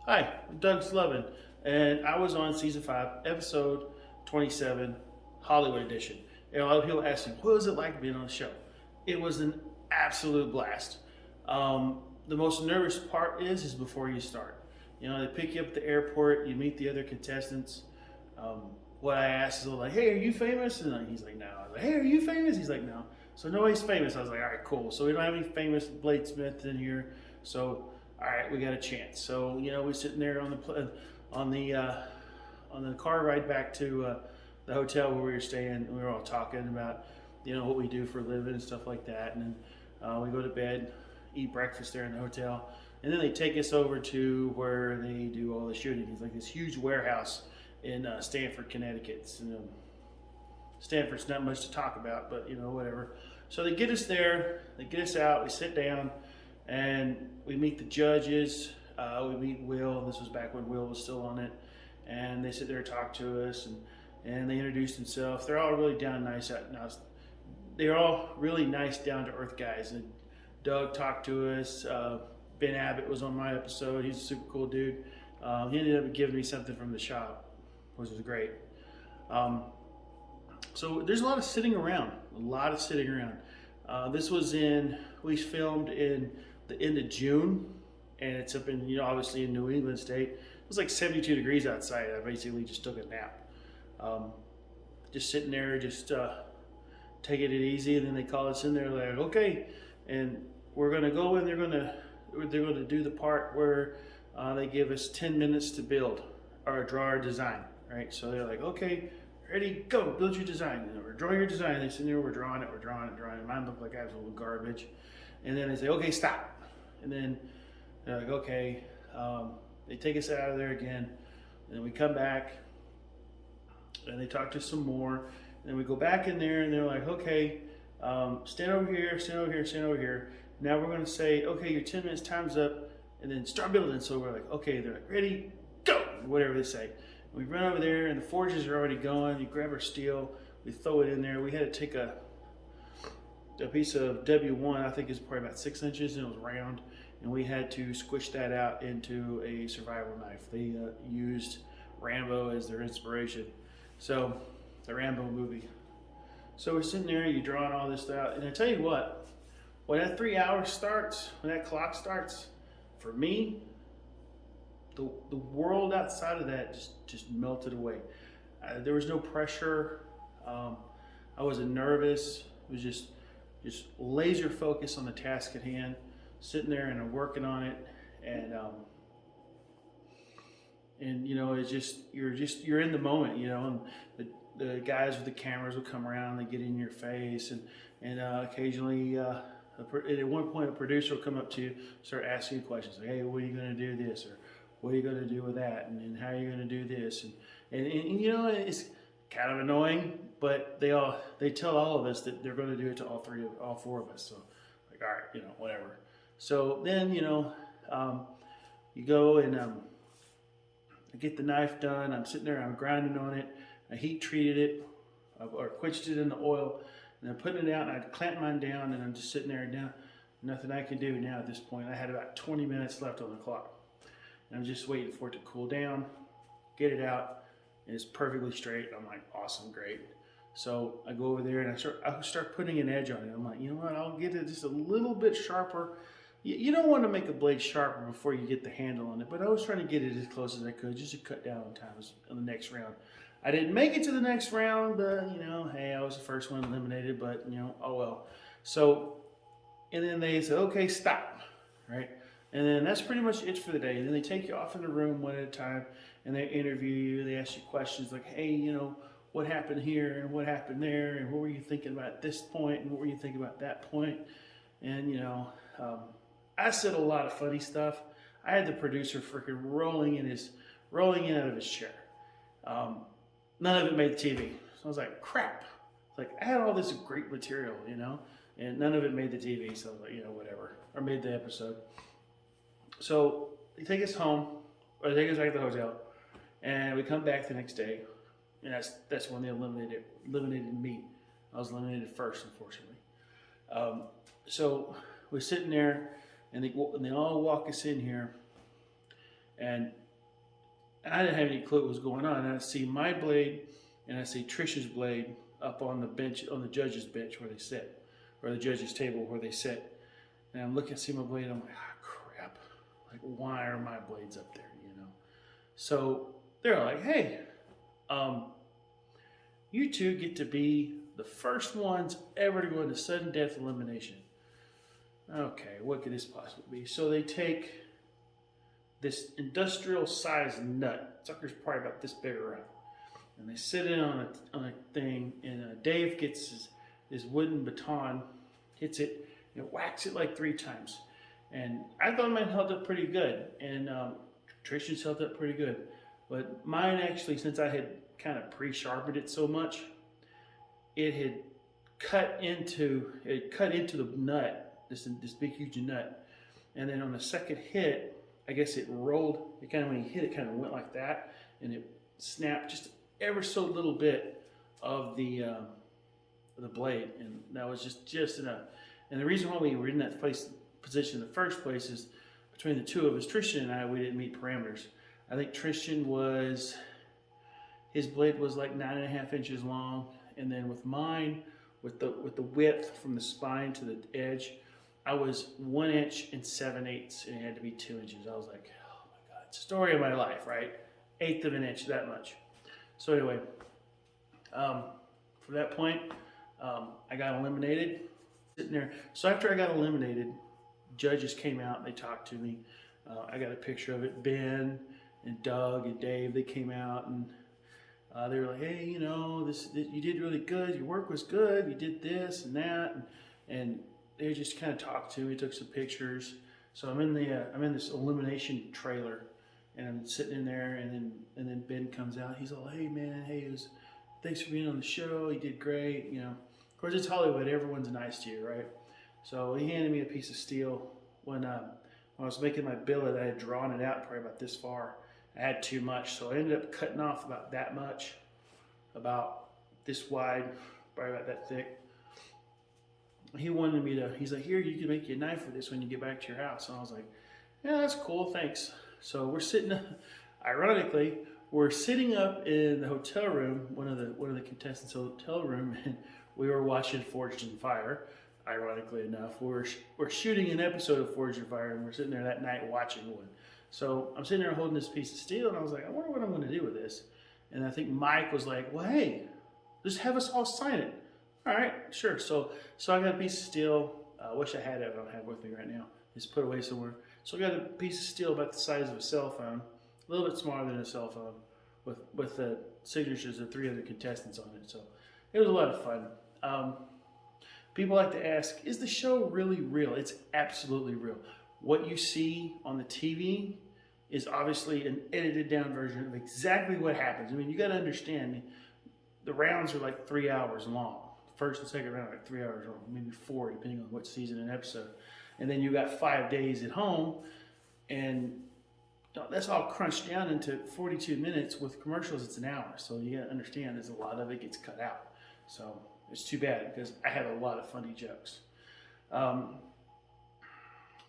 Hi, I'm Doug Slevin, and I was on season 5, episode 27, Hollywood edition. And a lot of people ask me, what was it like being on the show? It was an absolute blast. The most nervous part is before you start. You know, they pick you up at the airport, you meet the other contestants. What I asked is like, hey, are you famous? And he's like, no. I was like, hey, are you famous? He's like, no. So nobody's famous. I was like, all right, cool. So we don't have any famous bladesmiths in here. So all right, we got a chance. So we're sitting there on the car ride back to the hotel where we were staying. We were all talking about what we do for a living and stuff like that. And then we go to bed, eat breakfast there in the hotel, and then they take us over to where they do all the shooting. It's like this huge warehouse in Stamford, Connecticut. Stanford's not much to talk about, but whatever. So they get us there, they get us out, we sit down, and we meet the judges. We meet Will. This was back when Will was still on it, and they sit there and talk to us, and they introduce themselves. They're all really they're all really nice, down to earth guys. And Doug talked to us. Ben Abbott was on my episode. He's a super cool dude. He ended up giving me something from the shop, which was great. So there's a lot of sitting around. We filmed in the end of June, and it's up in, obviously in New England State. It was like 72 degrees outside. I basically just took a nap. Just sitting there, just taking it easy, and then they call us in there like, okay, and we're gonna go in, they're gonna do the part where they give us 10 minutes to build or draw our design, right? So they're like, okay, ready, go, build your design. And we're drawing your design. They sit there, we're drawing it. Mine looked like absolute garbage. And then they say, okay, stop. And then they're like, okay. They take us out of there again. And then we come back and they talk to us some more. And then we go back in there and they're like, okay, stand over here, stand over here, stand over here. Now we're going to say, okay, your 10 minutes, time's up. And then start building. So we're like, okay, they're like, ready, go, whatever they say. We run over there and the forges are already going. You grab our steel, we throw it in there. We had to take a piece of W1, I think it's probably about 6 inches, and it was round, and we had to squish that out into a survival knife. They used Rambo as their inspiration. So, the Rambo movie. So we're sitting there, you're drawing all this out, and I tell you what, when that 3 hours starts, when that clock starts, for me, the world outside of that just melted away. There was no pressure. I wasn't nervous. It was just laser focus on the task at hand, sitting there and working on it, and it's just you're in the moment, and the guys with the cameras will come around, they get in your face, and occasionally at one point a producer will come up to you, start asking you questions like, hey, what are you going to do this, or what are you going to do with that, and how are you going to do this, and it's kind of annoying, but they tell all of us that they're going to do it to all four of us. So like, all right, whatever. So then you go and I get the knife done. I'm sitting there, I'm grinding on it. I heat treated it or quenched it in the oil, and I'm putting it out. And I clamp mine down, and I'm just sitting there now. Nothing I can do now at this point. I had about 20 minutes left on the clock, and I'm just waiting for it to cool down, get it out. And it's perfectly straight. I'm like, awesome, great. So I go over there and I start putting an edge on it. I'm like, you know what? I'll get it just a little bit sharper. You don't want to make a blade sharper before you get the handle on it, but I was trying to get it as close as I could just to cut down on time on the next round. I didn't make it to the next round, but hey, I was the first one eliminated, but oh well. So, and then they said, okay, stop, right? And then that's pretty much it for the day. And then they take you off in the room one at a time, and they interview you. They ask you questions like, hey, what happened here and what happened there, and what were you thinking about this point, and what were you thinking about that point? And I said a lot of funny stuff. I had the producer freaking rolling in out of his chair. None of it made the TV. So I was like, crap. Like, I had all this great material, and none of it made the TV. So I was like, whatever. Or made the episode. So they take us home, or they take us back to the hotel, and we come back the next day, and that's when they eliminated me. I was eliminated first, unfortunately. So we're sitting there, and they all walk us in here, And I didn't have any clue what was going on. And I see my blade and I see Trish's blade up on the bench, on the judge's bench where they sit, or the judge's table where they sit. And I'm looking, see my blade, I'm like, ah, crap. Like, why are my blades up there, you know? So they're like, hey, you two get to be the first ones ever to go into sudden death elimination. Okay, what could this possibly be? So they take this industrial sized nut. Sucker's probably about this big around. And they sit it on a thing, and Dave gets his wooden baton, hits it, and whacks it like 3 times. And I thought mine held up pretty good, and Trish's held up pretty good. But mine actually, since I had kind of pre-sharpened it so much, it had cut into the nut, this big huge nut. And then on the second hit, I guess it rolled. It kind of, when he hit it, kind of went like that, and it snapped just ever so little bit of the blade, and that was just enough. And the reason why we were in that position in the first place is between the two of us, Tristan and I, we didn't meet parameters. I think Tristan his blade was like 9.5 inches long, and then with mine, with the width from the spine to the edge, I was 1 inch and 7/8, and it had to be 2 inches. I was like, oh my God, story of my life, right? 1/8 of an inch, that much. So anyway, from that point, I got eliminated, sitting there. So after I got eliminated, judges came out and they talked to me. I got a picture of it. Ben and Doug and Dave, they came out, and they were like, hey, you know, this you did really good. Your work was good. You did this and that, and they just kind of talked to me, took some pictures. So I'm in this elimination trailer, and I'm sitting in there, and then Ben comes out. He's all, hey man, hey, thanks for being on the show. You did great, you know. Of course, it's Hollywood. Everyone's nice to you, right? So he handed me a piece of steel. When I was making my billet, I had drawn it out probably about this far. I had too much, so I ended up cutting off about that much, about this wide, probably about that thick. He wanted me to, he's like, here, you can make you a knife for this when you get back to your house. And I was like, yeah, that's cool, thanks. So we're sitting, ironically, we're sitting up in the hotel room, one of the contestants' hotel room, and we were watching Forged in Fire. Ironically enough, we're shooting an episode of Forged in Fire, and we're sitting there that night watching one. So I'm sitting there holding this piece of steel, and I was like, I wonder what I'm going to do with this. And I think Mike was like, well, hey, just have us all sign it. All right, sure. So I got a piece of steel. I wish I had it. I don't have it with me right now. It's put away somewhere. So I got a piece of steel about the size of a cell phone, a little bit smaller than a cell phone, with the signatures of 3 other contestants on it. So it was a lot of fun. People like to ask, is the show really real? It's absolutely real. What you see on the TV is obviously an edited down version of exactly what happens. I mean, you got to understand, the rounds are like 3 hours long. First and second round are like 3 hours long, maybe 4, depending on what season and episode. And then you got 5 days at home, and that's all crunched down into 42 minutes. With commercials, it's an hour. So you got to understand, there's a lot of it gets cut out. So it's too bad, because I have a lot of funny jokes.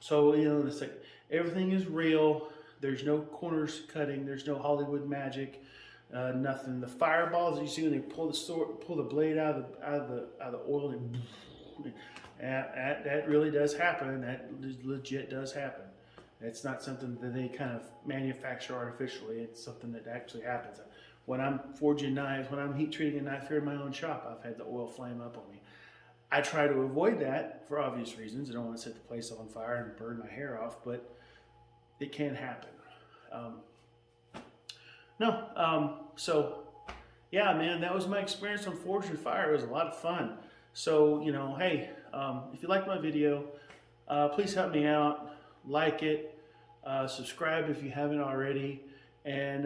So, you know, it's like everything is real. There's no corners cutting. There's no Hollywood magic. Nothing. The fireballs that you see when they pull the blade out of the oil, and that really does happen. That legit does happen. It's not something that they kind of manufacture artificially. It's something that actually happens. When I'm forging knives, when I'm heat treating a knife here in my own shop, I've had the oil flame up on me. I try to avoid that for obvious reasons. I don't want to set the place on fire and burn my hair off, but it can happen. So yeah, man, that was my experience on Forged in Fire. It was a lot of fun. So, you know, hey, if you like my video, please help me out. Like it, subscribe if you haven't already, and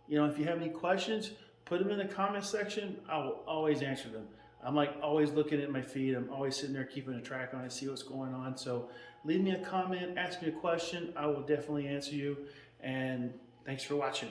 you know, if you have any questions, put them in the comment section. I will always answer them. I'm like always looking at my feed. I'm always sitting there keeping a track on it, see what's going on. So leave me a comment, ask me a question. I will definitely answer you. And thanks for watching.